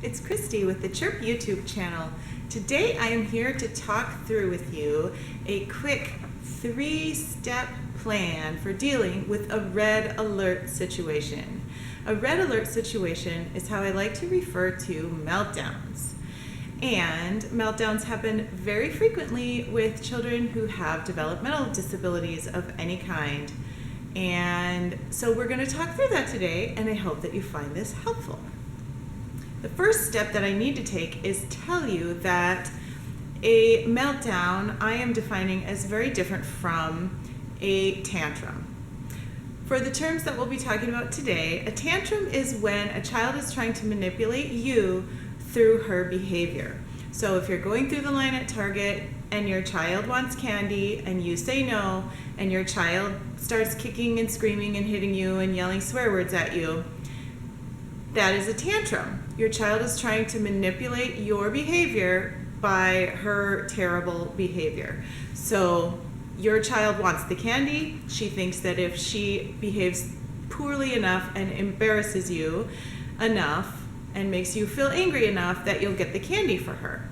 it's Christy with the Chirp YouTube channel. Today I am here to talk through with you a quick 3-step plan for dealing with a red alert situation. A red alert situation is how I like to refer to meltdowns. And meltdowns happen very frequently with children who have developmental disabilities of any kind. And so we're going to talk through that today, and I hope that you find this helpful. The first step that I need to take is tell you that a meltdown I am defining as very different from a tantrum. For the terms that we'll be talking about today, a tantrum is when a child is trying to manipulate you through her behavior. So if you're going through the line at Target and your child wants candy and you say no, and your child starts kicking and screaming and hitting you and yelling swear words at you, that is a tantrum. Your child is trying to manipulate your behavior by her terrible behavior. So your child wants the candy. She thinks that if she behaves poorly enough and embarrasses you enough and makes you feel angry enough, that you'll get the candy for her.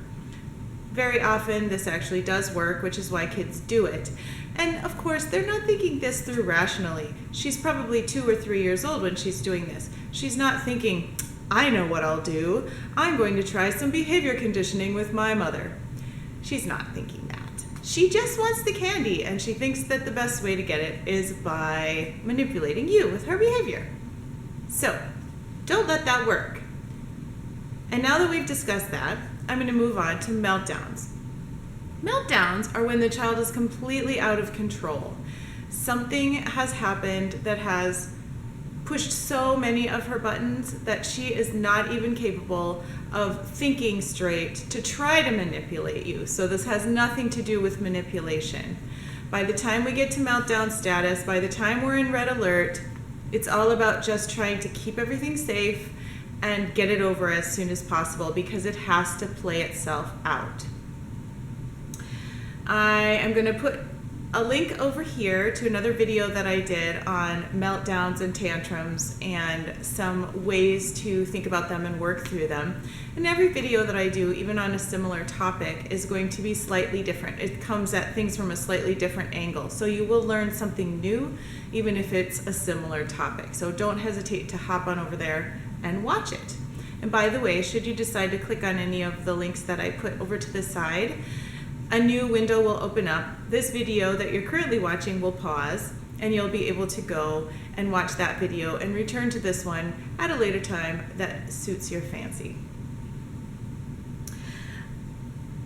Very often this actually does work, which is why kids do it. And of course, they're not thinking this through rationally. She's probably 2 or 3 years old when she's doing this. She's not thinking, I know what I'll do. I'm going to try some behavior conditioning with my mother. She's not thinking that. She just wants the candy, and she thinks that the best way to get it is by manipulating you with her behavior. So, don't let that work. And now that we've discussed that, I'm going to move on to meltdowns. Meltdowns are when the child is completely out of control. Something has happened that has pushed so many of her buttons that she is not even capable of thinking straight to try to manipulate you. So this has nothing to do with manipulation. By the time we get to meltdown status, by the time we're in red alert, it's all about just trying to keep everything safe and get it over as soon as possible, because it has to play itself out. I am going to put a link over here to another video that I did on meltdowns and tantrums and some ways to think about them and work through them. And every video that I do, even on a similar topic, is going to be slightly different. It comes at things from a slightly different angle. So you will learn something new, even if it's a similar topic. So don't hesitate to hop on over there and watch it. And by the way, should you decide to click on any of the links that I put over to the side, a new window will open up. This video that you're currently watching will pause, and you'll be able to go and watch that video and return to this one at a later time that suits your fancy.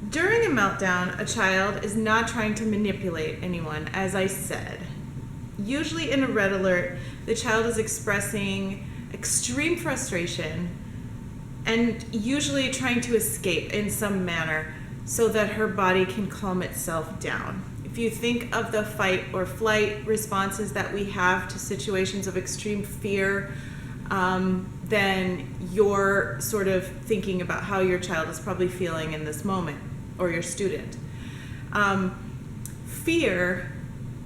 During a meltdown, a child is not trying to manipulate anyone, as I said. Usually in a red alert, the child is expressing extreme frustration and usually trying to escape in some manner so that her body can calm itself down. If you think of the fight or flight responses that we have to situations of extreme fear, then you're sort of thinking about how your child is probably feeling in this moment, or your student. Fear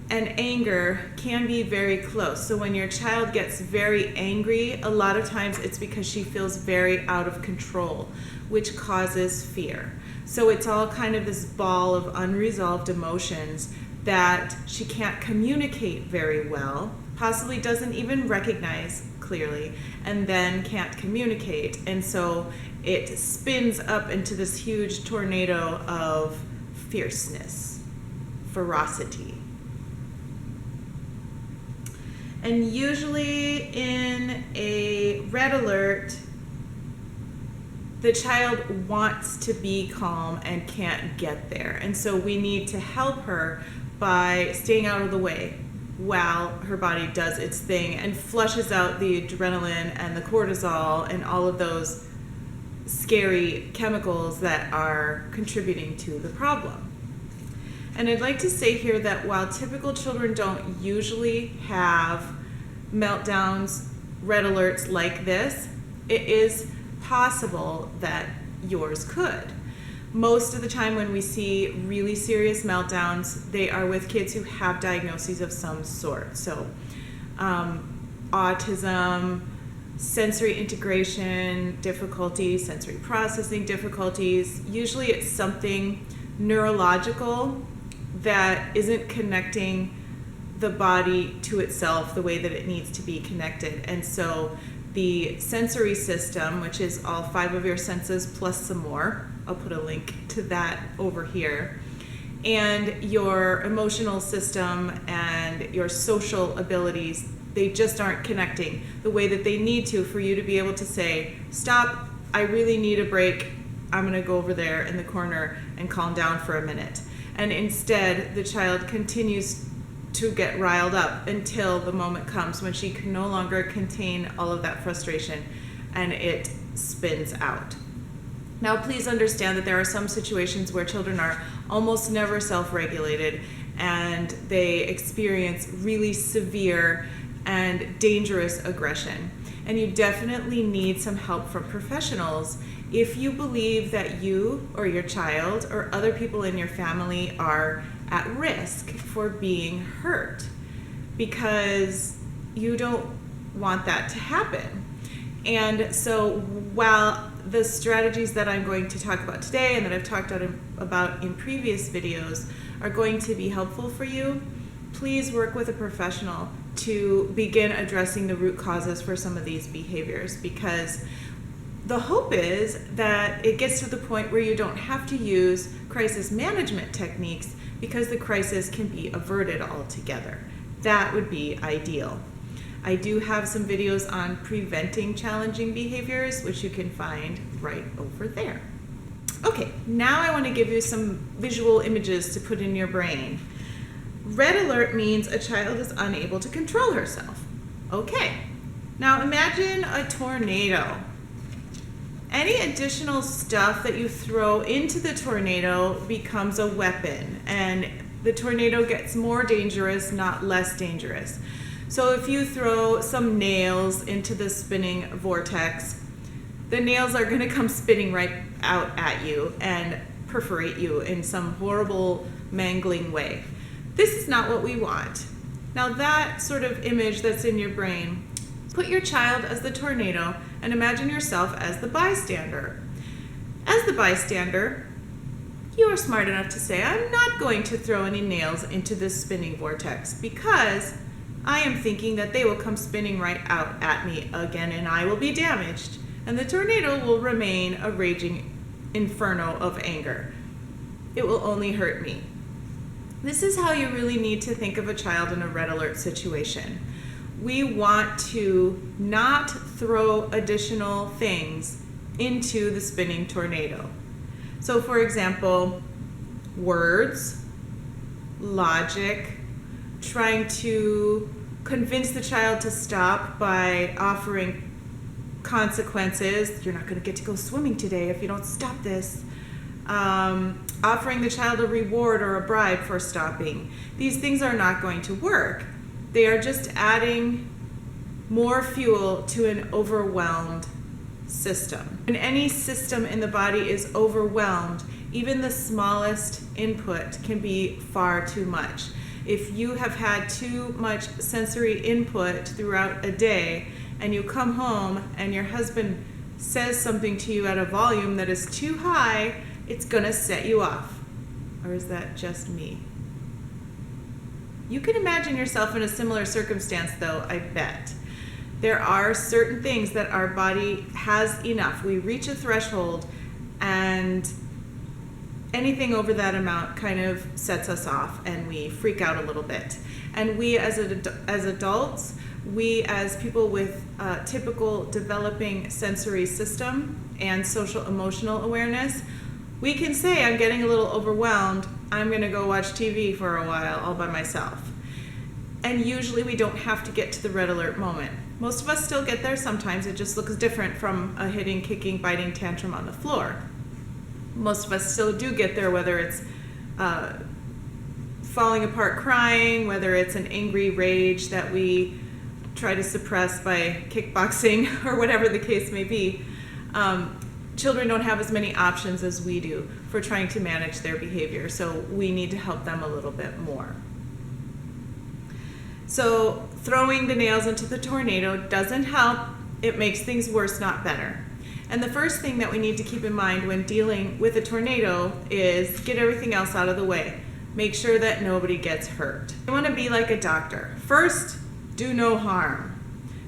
and anger can be very close. So when your child gets very angry, a lot of times it's because she feels very out of control, which causes fear. So it's all kind of this ball of unresolved emotions that she can't communicate very well, possibly doesn't even recognize clearly, and then can't communicate. And so it spins up into this huge tornado of fierceness, ferocity. And usually in a red alert, the child wants to be calm and can't get there. And so we need to help her by staying out of the way while her body does its thing and flushes out the adrenaline and the cortisol and all of those scary chemicals that are contributing to the problem. And I'd like to say here that while typical children don't usually have meltdowns, red alerts like this, it is possible that yours could. Most of the time when we see really serious meltdowns, they are with kids who have diagnoses of some sort. So autism, sensory integration difficulties, sensory processing difficulties. Usually it's something neurological that isn't connecting the body to itself the way that it needs to be connected. And so the sensory system, which is all 5 of your senses plus some more, I'll put a link to that over here, and your emotional system and your social abilities, they just aren't connecting the way that they need to for you to be able to say, stop, I really need a break, I'm gonna go over there in the corner and calm down for a minute. And instead, the child continues to get riled up until the moment comes when she can no longer contain all of that frustration and it spins out. Now, please understand that there are some situations where children are almost never self-regulated and they experience really severe and dangerous aggression. And you definitely need some help from professionals if you believe that you or your child or other people in your family are at risk for being hurt, because you don't want that to happen. And so while the strategies that I'm going to talk about today and that I've talked about in previous videos are going to be helpful for you, please work with a professional to begin addressing the root causes for some of these behaviors, because the hope is that it gets to the point where you don't have to use crisis management techniques because the crisis can be averted altogether. That would be ideal. I do have some videos on preventing challenging behaviors, which you can find right over there. Okay, now I want to give you some visual images to put in your brain. Red alert means a child is unable to control herself. Okay, now imagine a tornado. Any additional stuff that you throw into the tornado becomes a weapon, and the tornado gets more dangerous, not less dangerous. So if you throw some nails into the spinning vortex, the nails are going to come spinning right out at you and perforate you in some horrible, mangling way. This is not what we want. Now that sort of image that's in your brain, put your child as the tornado and imagine yourself as the bystander. As the bystander, you are smart enough to say, I'm not going to throw any nails into this spinning vortex because I am thinking that they will come spinning right out at me again and I will be damaged. And the tornado will remain a raging inferno of anger. It will only hurt me. This is how you really need to think of a child in a red alert situation. We want to not throw additional things into the spinning tornado. So for example, words, logic, trying to convince the child to stop by offering consequences. You're not going to get to go swimming today if you don't stop this. Offering the child a reward or a bribe for stopping. These things are not going to work. They are just adding more fuel to an overwhelmed system. When any system in the body is overwhelmed, even the smallest input can be far too much. If you have had too much sensory input throughout a day and you come home and your husband says something to you at a volume that is too high, it's gonna set you off. Or is that just me? You can imagine yourself in a similar circumstance though, I bet. There are certain things that our body has enough. We reach a threshold and anything over that amount kind of sets us off and we freak out a little bit. And we as adults, we as people with typical developing sensory system and social emotional awareness, we can say, I'm getting a little overwhelmed, I'm gonna go watch TV for a while all by myself. And usually we don't have to get to the red alert moment. Most of us still get there sometimes, it just looks different from a hitting, kicking, biting tantrum on the floor. Most of us still do get there, whether it's falling apart crying, whether it's an angry rage that we try to suppress by kickboxing or whatever the case may be. Children don't have as many options as we do for trying to manage their behavior, so we need to help them a little bit more. So throwing the nails into the tornado doesn't help it makes things worse, not better. And the first thing that we need to keep in mind when dealing with a tornado is get everything else out of the way. Make sure that nobody gets hurt. You want to be like a doctor. First, do no harm.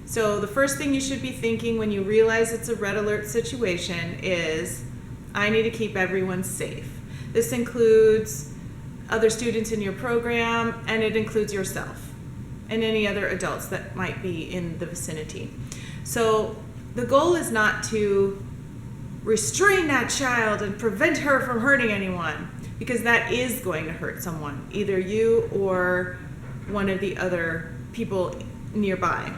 So the first thing you should be thinking when you realize it's a red alert situation is, I need to keep everyone safe. This includes other students in your program, and it includes yourself and any other adults that might be in the vicinity. So the goal is not to restrain that child and prevent her from hurting anyone, because that is going to hurt someone, either you or one of the other people nearby.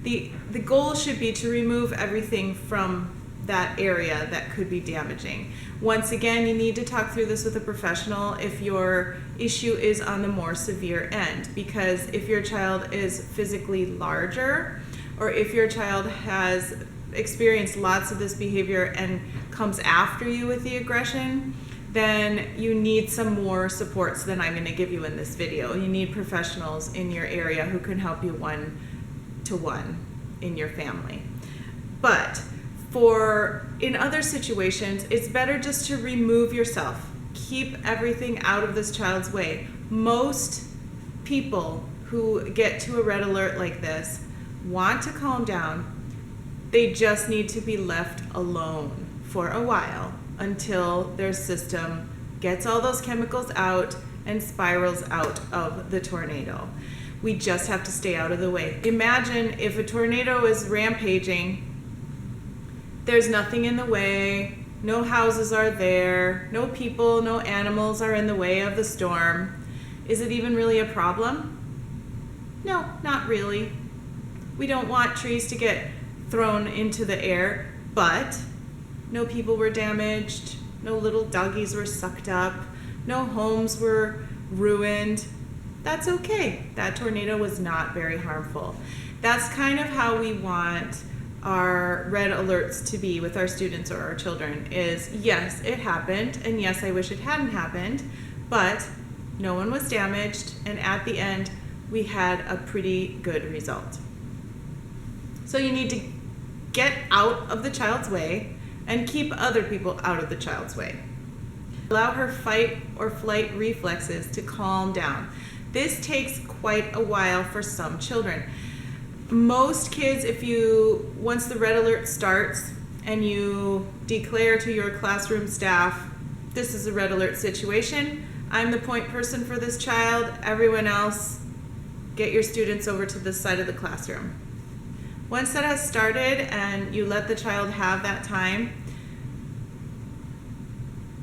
The goal should be to remove everything from that area that could be damaging. Once again, you need to talk through this with a professional if your issue is on the more severe end, because if your child is physically larger, or if your child has experienced lots of this behavior and comes after you with the aggression, then you need some more supports than I'm going to give you in this video. You need professionals in your area who can help you one-to-one in your family. But in other situations, it's better just to remove yourself. Keep everything out of this child's way. Most people who get to a red alert like this want to calm down. They just need to be left alone for a while until their system gets all those chemicals out and spirals out of the tornado. We just have to stay out of the way. Imagine if a tornado is rampaging, there's nothing in the way, no houses are there, no people, no animals are in the way of the storm. Is it even really a problem? No, not really. We don't want trees to get thrown into the air, but no people were damaged, no little doggies were sucked up, no homes were ruined. That's okay. That tornado was not very harmful. That's kind of how we want our red alerts to be with our students or our children is, yes, it happened, and yes, I wish it hadn't happened, but no one was damaged, and at the end, we had a pretty good result. So you need to get out of the child's way and keep other people out of the child's way. Allow her fight or flight reflexes to calm down. This takes quite a while for some children. Most kids, once the red alert starts and you declare to your classroom staff, this is a red alert situation, I'm the point person for this child, everyone else, get your students over to this side of the classroom. Once that has started and you let the child have that time,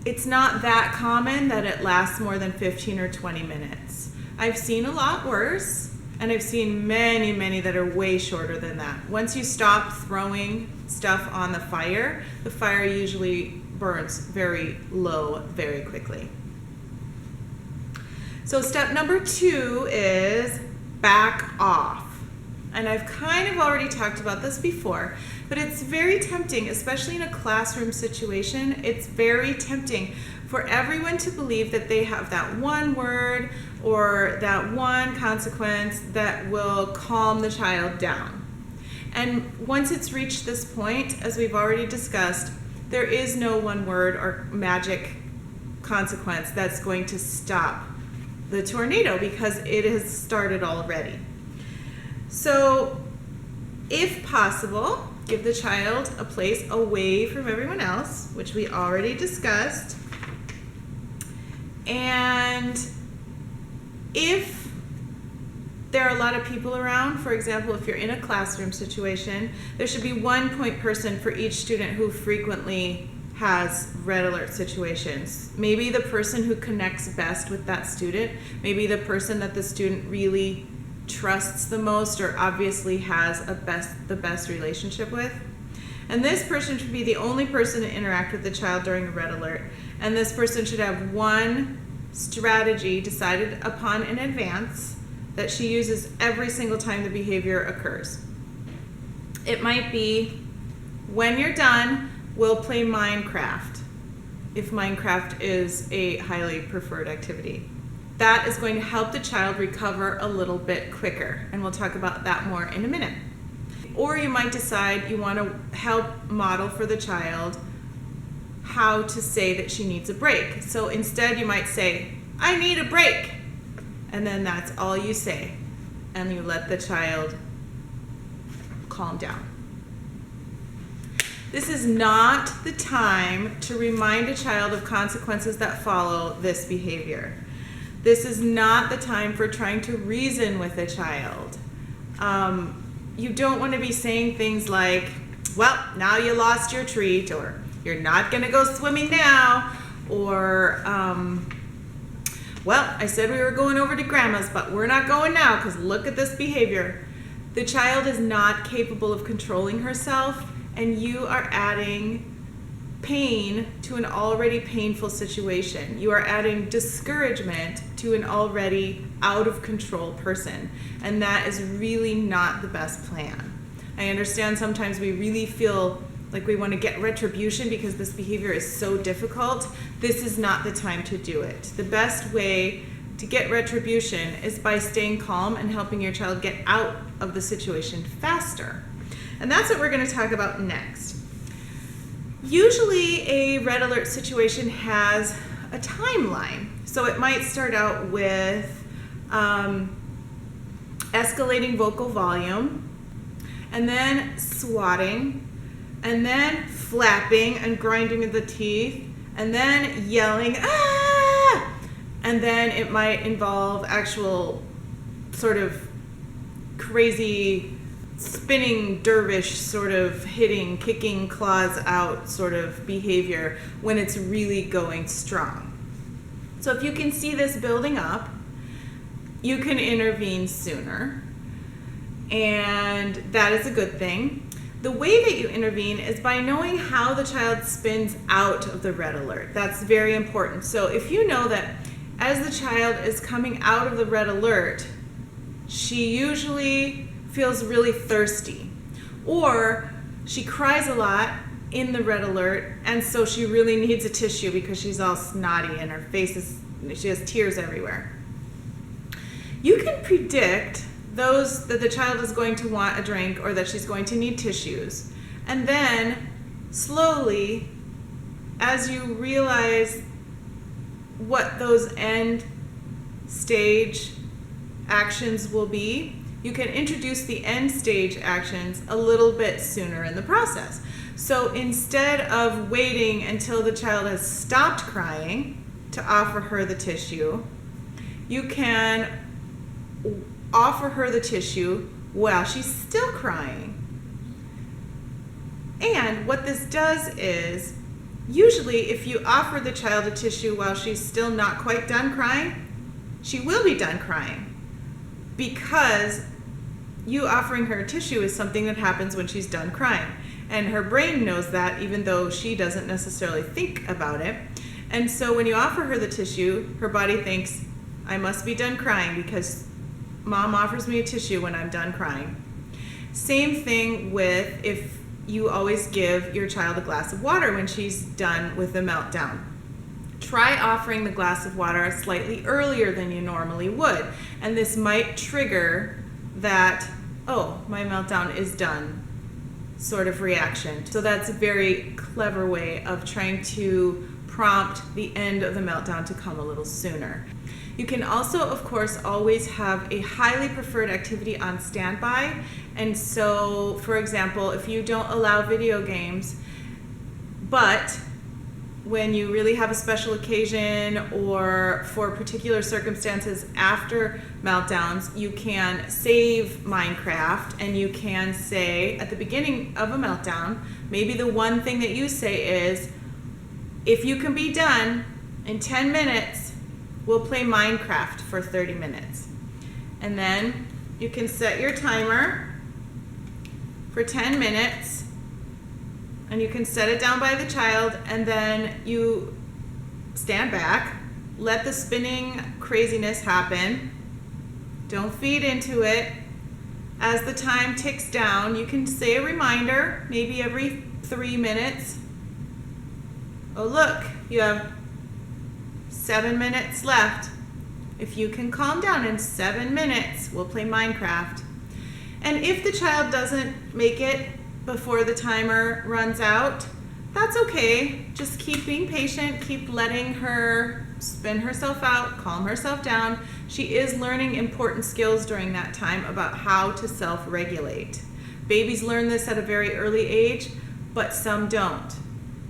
it's not that common that it lasts more than 15 or 20 minutes. I've seen a lot worse, and I've seen many, many that are way shorter than that. Once you stop throwing stuff on the fire usually burns very low very quickly. So step number 2 is back off. And I've kind of already talked about this before, but it's very tempting, especially in a classroom situation, it's very tempting for everyone to believe that they have that one word or that one consequence that will calm the child down. And once it's reached this point, as we've already discussed, there is no one word or magic consequence that's going to stop the tornado because it has started already. So, if possible, give the child a place away from everyone else, which we already discussed. And if there are a lot of people around, for example, if you're in a classroom situation, there should be one point person for each student who frequently has red alert situations. Maybe the person who connects best with that student, maybe the person that the student really trusts the most or obviously has the best relationship with. And this person should be the only person to interact with the child during a red alert. And this person should have one strategy decided upon in advance that she uses every single time the behavior occurs. It might be, when you're done, we'll play Minecraft, if Minecraft is a highly preferred activity. That is going to help the child recover a little bit quicker, and we'll talk about that more in a minute. Or you might decide you want to help model for the child how to say that she needs a break. So instead you might say, I need a break. And then that's all you say. And you let the child calm down. This is not the time to remind a child of consequences that follow this behavior. This is not the time for trying to reason with a child. You don't want to be saying things like, well, now you lost your treat, or you're not going to go swimming now, or, well, I said we were going over to grandma's, but we're not going now because look at this behavior. The child is not capable of controlling herself, and you are adding pain to an already painful situation. You are adding discouragement to an already out of control person, and that is really not the best plan. I understand sometimes we really feel like we want to get retribution because this behavior is so difficult. This is not the time to do it. The best way to get retribution is by staying calm and helping your child get out of the situation faster. And that's what we're going to talk about next. Usually a red alert situation has a timeline. So it might start out with escalating vocal volume, and then swatting, and then flapping and grinding of the teeth, and then yelling, ah! And then it might involve actual sort of crazy spinning dervish sort of hitting, kicking claws out sort of behavior when it's really going strong. So if you can see this building up, you can intervene sooner, and that is a good thing. The way that you intervene is by knowing how the child spins out of the red alert. That's very important. So if you know that as the child is coming out of the red alert, she usually feels really thirsty, or she cries a lot in the red alert, and so she really needs a tissue because she's all snotty and her face she has tears everywhere. You can predict that the child is going to want a drink or that she's going to need tissues, and then slowly, as you realize what those end stage actions will be, you can introduce the end stage actions a little bit sooner in the process. So instead of waiting until the child has stopped crying to offer her the tissue, you can offer her the tissue while she's still crying. And what this does is, usually if you offer the child a tissue while she's still not quite done crying, she will be done crying, because you offering her a tissue is something that happens when she's done crying. And her brain knows that, even though she doesn't necessarily think about it. And so when you offer her the tissue, her body thinks, I must be done crying because mom offers me a tissue when I'm done crying. Same thing with if you always give your child a glass of water when she's done with the meltdown. Try offering the glass of water slightly earlier than you normally would. And this might trigger that, oh, my meltdown is done sort of reaction. So that's a very clever way of trying to prompt the end of the meltdown to come a little sooner. You can also, of course, always have a highly preferred activity on standby. And so, for example, if you don't allow video games, but when you really have a special occasion or for particular circumstances after meltdowns, you can save Minecraft, and you can say at the beginning of a meltdown, maybe the one thing that you say is, if you can be done in 10 minutes, we'll play Minecraft for 30 minutes. And then you can set your timer for 10 minutes, and you can set it down by the child, and then you stand back, let the spinning craziness happen. Don't feed into it. As the time ticks down, you can say a reminder, maybe every 3 minutes. Oh, look, you have 7 minutes left. If you can calm down in 7 minutes, we'll play Minecraft. And if the child doesn't make it before the timer runs out, that's okay. Just keep being patient, keep letting her spin herself out, calm herself down. She is learning important skills during that time about how to self-regulate. Babies learn this at a very early age, but some don't.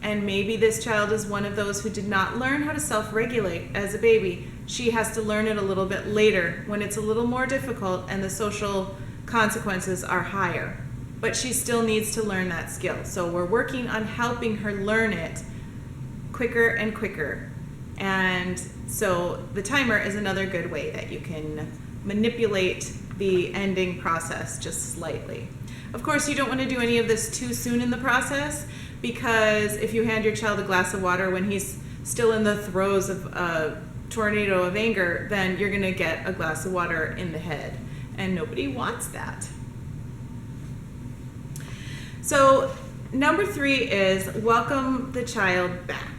And maybe this child is one of those who did not learn how to self-regulate as a baby. She has to learn it a little bit later when it's a little more difficult and the social consequences are higher. But she still needs to learn that skill. So we're working on helping her learn it quicker and quicker. And so the timer is another good way that you can manipulate the ending process just slightly. Of course, you don't want to do any of this too soon in the process, because if you hand your child a glass of water when he's still in the throes of a tornado of anger, then you're going to get a glass of water in the head, and nobody wants that. So number 3 is welcome the child back.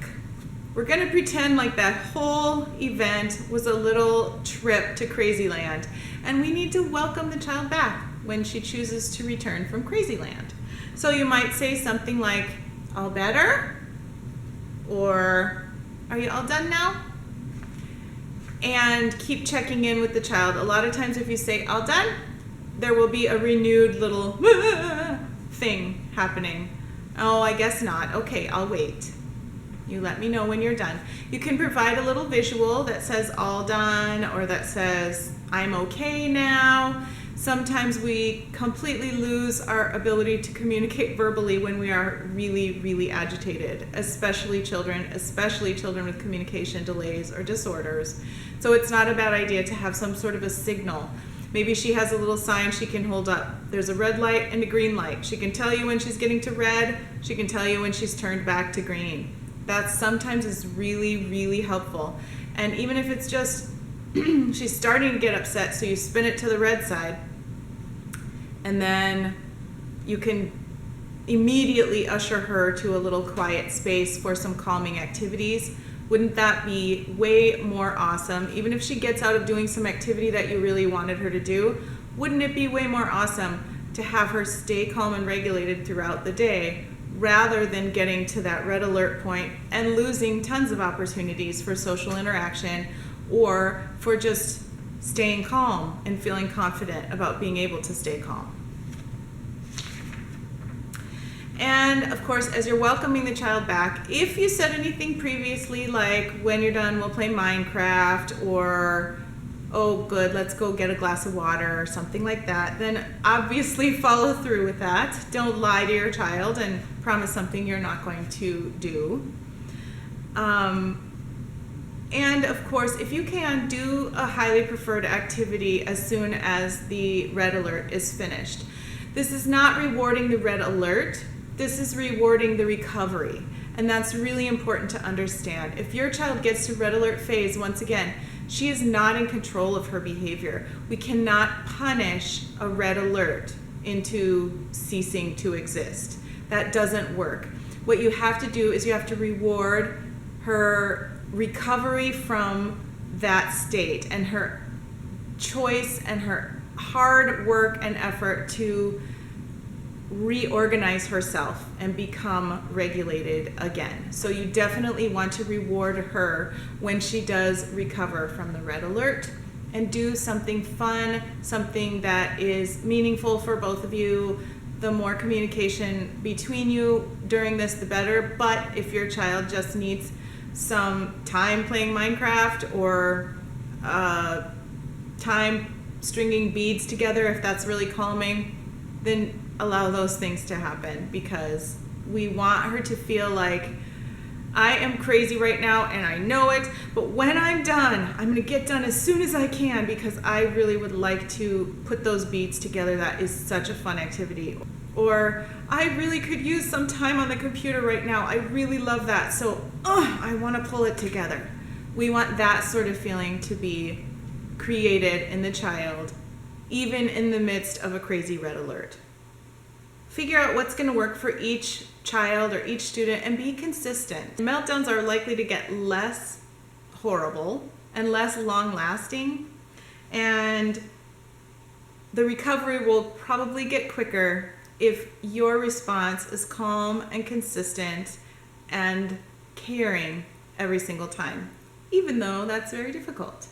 We're going to pretend like that whole event was a little trip to Crazyland, and we need to welcome the child back when she chooses to return from Crazyland. So you might say something like, all better? Or, are you all done now? And keep checking in with the child. A lot of times if you say all done, there will be a renewed little thing happening. Oh, I guess not. Okay, I'll wait. You let me know when you're done. You can provide a little visual that says all done, or that says I'm okay now. Sometimes we completely lose our ability to communicate verbally when we are really, really agitated, especially children with communication delays or disorders. So it's not a bad idea to have some sort of a signal. Maybe she has a little sign she can hold up. There's a red light and a green light. She can tell you when she's getting to red. She can tell you when she's turned back to green. That sometimes is really, really helpful. And even if it's just she's starting to get upset, so you spin it to the red side, and then you can immediately usher her to a little quiet space for some calming activities. Wouldn't that be way more awesome? Even if she gets out of doing some activity that you really wanted her to do, wouldn't it be way more awesome to have her stay calm and regulated throughout the day, rather than getting to that red alert point and losing tons of opportunities for social interaction, or for just staying calm and feeling confident about being able to stay calm. And of course, as you're welcoming the child back, if you said anything previously like, when you're done, we'll play Minecraft, or, oh good, let's go get a glass of water, or something like that, then obviously follow through with that. Don't lie to your child and promise something you're not going to do. And of course, if you can, do a highly preferred activity as soon as the red alert is finished. This is not rewarding the red alert. This is rewarding the recovery. And that's really important to understand. If your child gets to red alert phase, once again, she is not in control of her behavior. We cannot punish a red alert into ceasing to exist. That doesn't work. What you have to do is you have to reward her recovery from that state, and her choice and her hard work and effort to reorganize herself and become regulated again. So you definitely want to reward her when she does recover from the red alert, and do something fun, something that is meaningful for both of you. The more communication between you during this, the better. But if your child just needs some time playing Minecraft, or time stringing beads together, if that's really calming, then allow those things to happen, because we want her to feel like, I am crazy right now and I know it, but when I'm done, I'm gonna get done as soon as I can, because I really would like to put those beads together. That is such a fun activity. Or, I really could use some time on the computer right now. I really love that, so I want to pull it together. We want that sort of feeling to be created in the child, even in the midst of a crazy red alert. Figure out what's going to work for each child or each student, and be consistent. Meltdowns are likely to get less horrible and less long-lasting, and the recovery will probably get quicker if your response is calm and consistent and caring every single time, even though that's very difficult.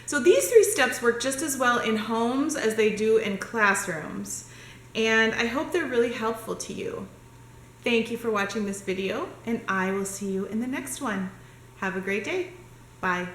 So these 3 steps work just as well in homes as they do in classrooms, and I hope they're really helpful to you. Thank you for watching this video, and I will see you in the next one. Have a great day. Bye.